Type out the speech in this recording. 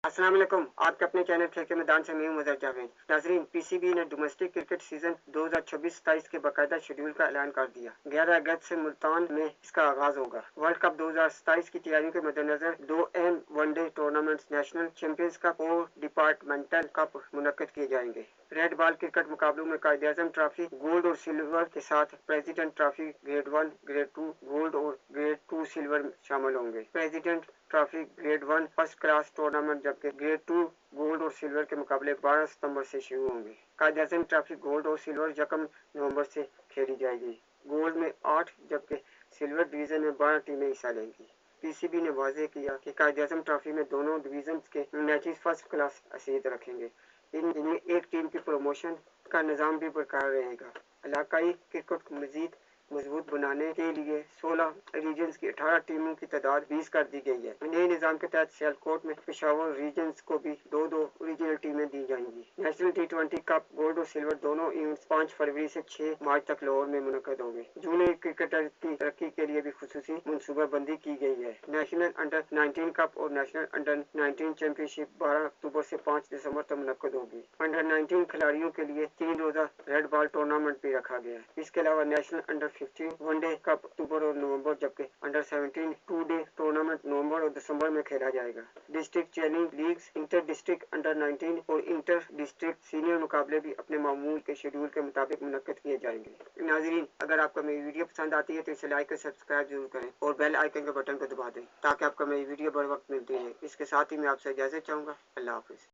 अस्सलाम वालेकुम, आपके अपने चैनल खेल के मैदान से मैं हूं मजहर जावेद। नाजरीन, पीसीबी ने डोमेस्टिक क्रिकेट सीजन 2026-27 के बाकायदा शेड्यूल का ऐलान कर दिया। 11 अगस्त से मुल्तान में इसका आगाज होगा। वर्ल्ड कप 2027 की तैयारियों के मद्देनजर दो अहम one day tournaments, national champions cup और डिपार्टमेंटल कप मुनक्किद किए जाएंगे। रेड बॉल क्रिकेट मुकाबलों में कायद-ए-आज़म ट्रॉफी गोल्ड और सिल्वर के साथ president trophy grade 1, grade 2 gold और ग्रेड 2 सिल्वर शामिल होंगे। President trophy grade 1 first class tournament, जबकि ग्रेड 2 गोल्ड और सिल्वर के मुकाबले 12 सितंबर से शुरू होंगे। कायद-ए-आज़म ट्रॉफी गोल्ड और सिल्वर यकम नवंबर से खेली जाएगी। गोल्ड में 8 जबकि सिल्वर डिवीजन में 12 टीमें हिस्सा लेंगी। पीसीबी ने वाज़ेह किया कि कायद-ए-आज़म ट्रॉफी में दोनों डिवीजन के मैचेस फर्स्ट क्लास हैसियत रखेंगे। इनमें एक टीम की प्रमोशन का निज़ाम भी बरकरार रहेगा। इलाकाई क्रिकेट को मजीद मजबूत बनाने के लिए 16 रीजन्स की 18 टीमों की तादाद 20 कर दी गई है। नए निज़ाम के तहत सियालकोट में पेशावर रीजन्स को भी दो रीजनल टीमें दी जाएंगी। नेशनल T20 कप गोल्ड और सिल्वर दोनों इवेंट्स 5 फरवरी से 6 मार्च तक लाहौर में मुनक्किद होंगे। जूनियर क्रिकेटर की तरक्की के लिए भी खुसूसी मनसूबाबंदी की गई है। नेशनल अंडर 19 कप और नेशनल अंडर 19 चैंपियनशिप 12 अक्टूबर से 5 दिसंबर तक मुनक्किद होगी। अंडर 19 खिलाड़ियों के लिए 3 रोजा रेड बॉल टूर्नामेंट भी रखा गया है। इसके अलावा नेशनल अंडर 15 वनडे कप अक्टूबर और नवंबर, जबकि अंडर 17 2 डे टूर्नामेंट नवंबर और दिसंबर में खेला जाएगा। District challenge leagues, inter district under 19 और इंटर डिस्ट्रिक्ट सीनियर मुकाबले भी अपने मामूल के शेड्यूल के मुताबिक मुनक्किद किए जाएंगे। नाजरीन, अगर आपको मेरी वीडियो पसंद आती है तो इसे लाइक और सब्सक्राइब जरूर करें और बेल आइकन के बटन को दबा दें ताकि आपको मेरी वीडियो बर वक्त मिलती है। इसके साथ ही मैं आपसे इजाजत चाहूँगा। अल्लाह हाफिज़।